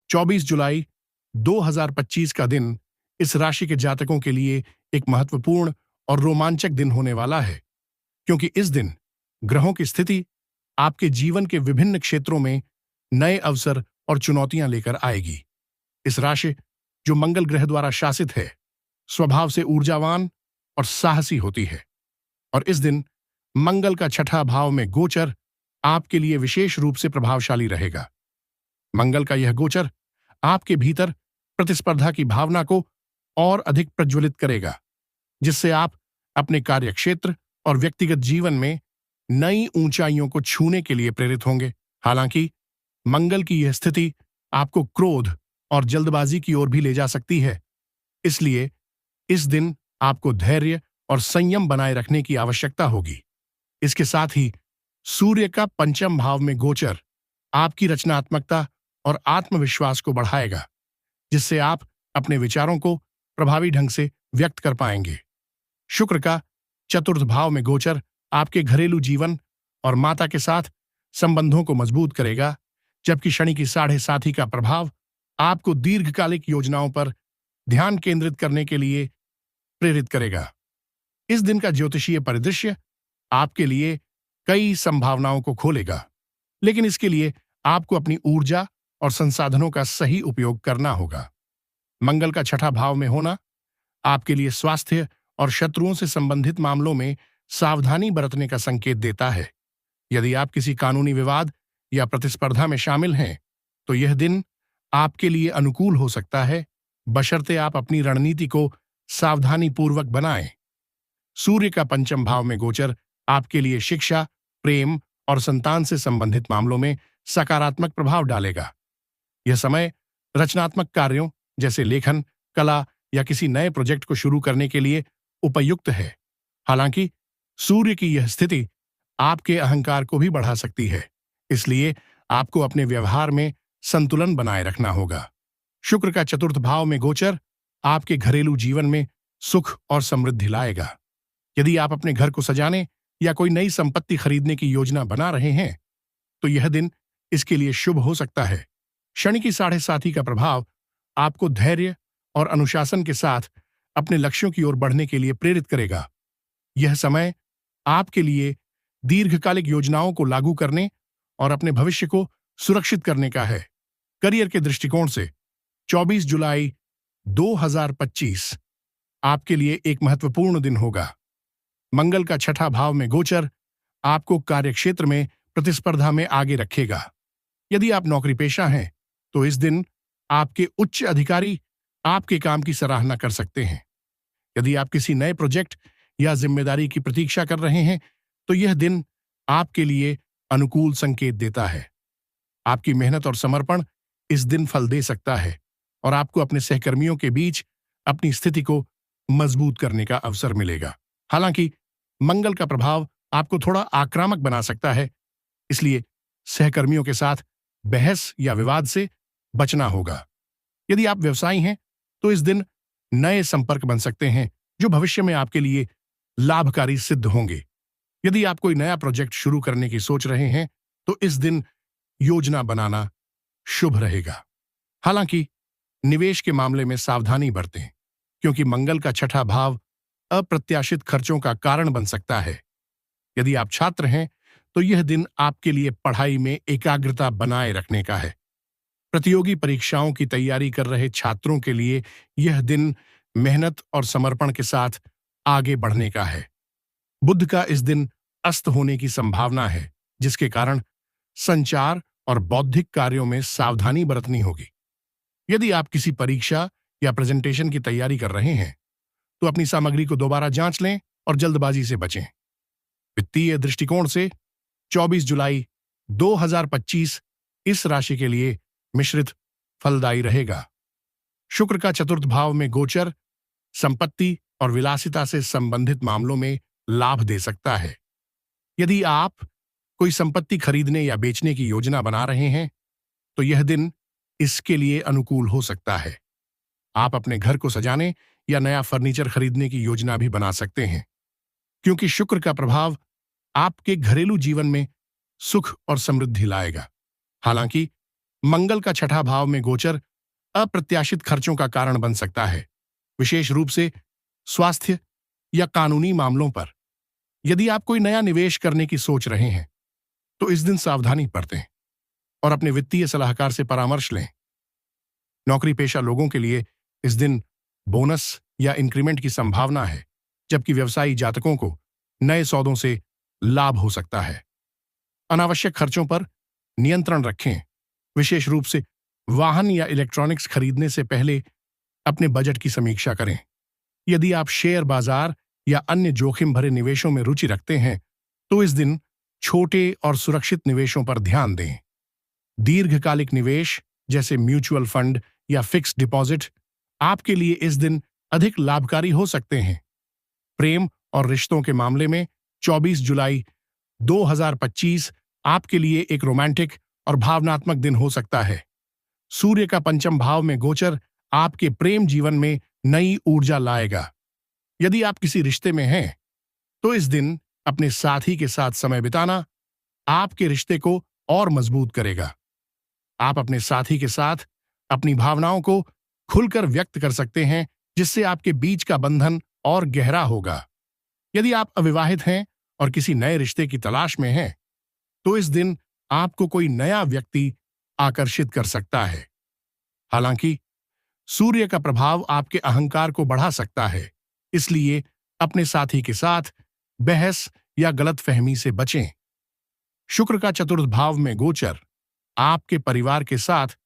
24 जुलाई 2025 का दिन इस राशि के जातकों के लिए एक महत्वपूर्ण और रोमांचक दिन होने वाला है, क्योंकि इस दिन ग्रहों की स्थिति आपके जीवन के विभिन्न क्षेत्रों में नए अवसर और चुनौतियां लेकर आएगी। इस राशि, जो मंगल ग्रह द्वारा शासित है, स्वभाव से ऊर्जावान और साहसी होती है, और इस दिन मंगल का छठा भाव में गोचर आपके लिए विशेष रूप से प्रभावशाली रहेगा। मंगल का यह गोचर आपके भीतर प्रतिस्पर्धा की भावना को और अधिक प्रज्वलित करेगा, जिससे आप अपने कार्यक्षेत्र और व्यक्तिगत जीवन में नई ऊंचाइयों को छूने के लिए प्रेरित होंगे। हालांकि मंगल की यह स्थिति आपको क्रोध और जल्दबाजी की ओर भी ले जा सकती है, इसलिए इस दिन आपको धैर्य और संयम बनाए रखने की आवश्यकता होगी। इसके साथ ही सूर्य का पंचम भाव में गोचर आपकी रचनात्मकता और आत्मविश्वास को बढ़ाएगा, जिससे आप अपने विचारों को प्रभावी ढंग से व्यक्त कर पाएंगे। शुक्र का चतुर्थ भाव में गोचर आपके घरेलू जीवन और माता के साथ संबंधों को मजबूत करेगा, जबकि शनि की 7.5 का प्रभाव आपको दीर्घकालिक योजनाओं पर ध्यान केंद्रित करने के लिए प्रेरित करेगा। इस दिन का ज्योतिषीय परिदृश्य आपके लिए कई संभावनाओं को खोलेगा, लेकिन इसके लिए आपको अपनी ऊर्जा और संसाधनों का सही उपयोग करना होगा। मंगल का छठा भाव में होना आपके लिए स्वास्थ्य और शत्रुओं से संबंधित मामलों में सावधानी बरतने का संकेत देता है। यदि आप किसी कानूनी विवाद या प्रतिस्पर्धा में शामिल हैं, तो यह दिन आपके लिए अनुकूल हो सकता है, बशर्ते आप अपनी रणनीति को सावधानीपूर्वक बनाएं। सूर्य का पंचम भाव में गोचर आपके लिए शिक्षा, प्रेम और संतान से संबंधित मामलों में सकारात्मक प्रभाव डालेगा। यह समय रचनात्मक कार्यों जैसे लेखन, कला या किसी नए प्रोजेक्ट को शुरू करने के लिए उपयुक्त है। हालांकि सूर्य की यह स्थिति आपके अहंकार को भी बढ़ा सकती है, इसलिए आपको अपने व्यवहार में संतुलन बनाए रखना होगा। शुक्र का चतुर्थ भाव में गोचर आपके घरेलू जीवन में सुख और समृद्धि लाएगा। यदि आप अपने घर को सजाने या कोई नई संपत्ति खरीदने की योजना बना रहे हैं, तो यह दिन इसके लिए शुभ हो सकता है। शनि की 7.5 का प्रभाव आपको धैर्य और अनुशासन के साथ अपने लक्ष्यों की ओर बढ़ने के लिए प्रेरित करेगा। यह समय आपके लिए दीर्घकालिक योजनाओं को लागू करने और अपने भविष्य को सुरक्षित करने का है। करियर के दृष्टिकोण से 24 जुलाई 2025 आपके लिए एक महत्वपूर्ण दिन होगा। मंगल का छठा भाव में गोचर आपको कार्यक्षेत्र में प्रतिस्पर्धा में आगे रखेगा। यदि आप नौकरी पेशा हैं, तो इस दिन आपके उच्च अधिकारी आपके काम की सराहना कर सकते हैं। यदि आप किसी नए प्रोजेक्ट या जिम्मेदारी की प्रतीक्षा कर रहे हैं, तो यह दिन आपके लिए अनुकूल संकेत देता है। आपकी मेहनत और समर्पण इस दिन फल दे सकता है और आपको अपने सहकर्मियों के बीच अपनी स्थिति को मजबूत करने का अवसर मिलेगा। हालांकि मंगल का प्रभाव आपको थोड़ा आक्रामक बना सकता है, इसलिए सहकर्मियों के साथ बहस या विवाद से बचना होगा। यदि आप व्यवसायी हैं, तो इस दिन नए संपर्क बन सकते हैं जो भविष्य में आपके लिए लाभकारी सिद्ध होंगे। यदि आप कोई नया प्रोजेक्ट शुरू करने की सोच रहे हैं, तो इस दिन योजना बनाना शुभ रहेगा। हालांकि निवेश के मामले में सावधानी बरतें, क्योंकि मंगल का छठा भाव अप्रत्याशित खर्चों का कारण बन सकता है। यदि आप छात्र हैं, तो यह दिन आपके लिए पढ़ाई में एकाग्रता बनाए रखने का है। प्रतियोगी परीक्षाओं की तैयारी कर रहे छात्रों के लिए यह दिन मेहनत और समर्पण के साथ आगे बढ़ने का है। बुध का इस दिन अस्त होने की संभावना है, जिसके कारण संचार और बौद्धिक कार्यों में सावधानी बरतनी होगी। यदि आप किसी परीक्षा या प्रेजेंटेशन की तैयारी कर रहे हैं, तो अपनी सामग्री को दोबारा जांच लें और जल्दबाजी से बचें। वित्तीय दृष्टिकोण से 24 जुलाई 2025 इस राशि के लिए मिश्रित फलदायी रहेगा। शुक्र का चतुर्थ भाव में गोचर संपत्ति और विलासिता से संबंधित मामलों में लाभ दे सकता है। यदि आप कोई संपत्ति खरीदने या बेचने की योजना बना रहे हैं, तो यह दिन इसके लिए अनुकूल हो सकता है। आप अपने घर को सजाने या नया फर्नीचर खरीदने की योजना भी बना सकते हैं, क्योंकि शुक्र का प्रभाव आपके घरेलू जीवन में सुख और समृद्धि लाएगा। हालांकि मंगल का छठा भाव में गोचर अप्रत्याशित खर्चों का कारण बन सकता है, विशेष रूप से स्वास्थ्य या कानूनी मामलों पर। यदि आप कोई नया निवेश करने की सोच रहे हैं तो इस दिन सावधानी बरतें और अपने वित्तीय सलाहकार से परामर्श लें। नौकरी पेशा लोगों के लिए इस दिन बोनस या इंक्रीमेंट की संभावना है, जबकि व्यवसायी जातकों को नए सौदों से लाभ हो सकता है। अनावश्यक खर्चों पर नियंत्रण रखें, विशेष रूप से वाहन या इलेक्ट्रॉनिक्स खरीदने से पहले अपने बजट की समीक्षा करें। यदि आप शेयर बाजार या अन्य जोखिम भरे निवेशों में रुचि रखते हैं तो इस दिन छोटे और सुरक्षित निवेशों पर ध्यान दें। दीर्घकालिक निवेश जैसे म्यूचुअल फंड या फिक्स्ड डिपॉजिट आपके लिए इस दिन अधिक लाभकारी हो सकते हैं। प्रेम और रिश्तों के मामले में 24 जुलाई 2025 आपके लिए एक रोमांटिक और भावनात्मक दिन हो सकता है। सूर्य का पंचम भाव में गोचर आपके प्रेम जीवन में नई ऊर्जा लाएगा। यदि आप किसी रिश्ते में हैं तो इस दिन अपने साथी के साथ समय बिताना आपके रिश्ते को और मजबूत करेगा। आप अपने साथी के साथ अपनी भावनाओं को खुलकर व्यक्त कर सकते हैं, जिससे आपके बीच का बंधन और गहरा होगा। यदि आप अविवाहित हैं और किसी नए रिश्ते की तलाश में हैं तो इस दिन आपको कोई नया व्यक्ति आकर्षित कर सकता है। हालांकि सूर्य का प्रभाव आपके अहंकार को बढ़ा सकता है, इसलिए अपने साथी के साथ बहस या गलतफहमी से बचें। शुक्र का चतुर्थ भाव में गोचर आपके परिवार के साथ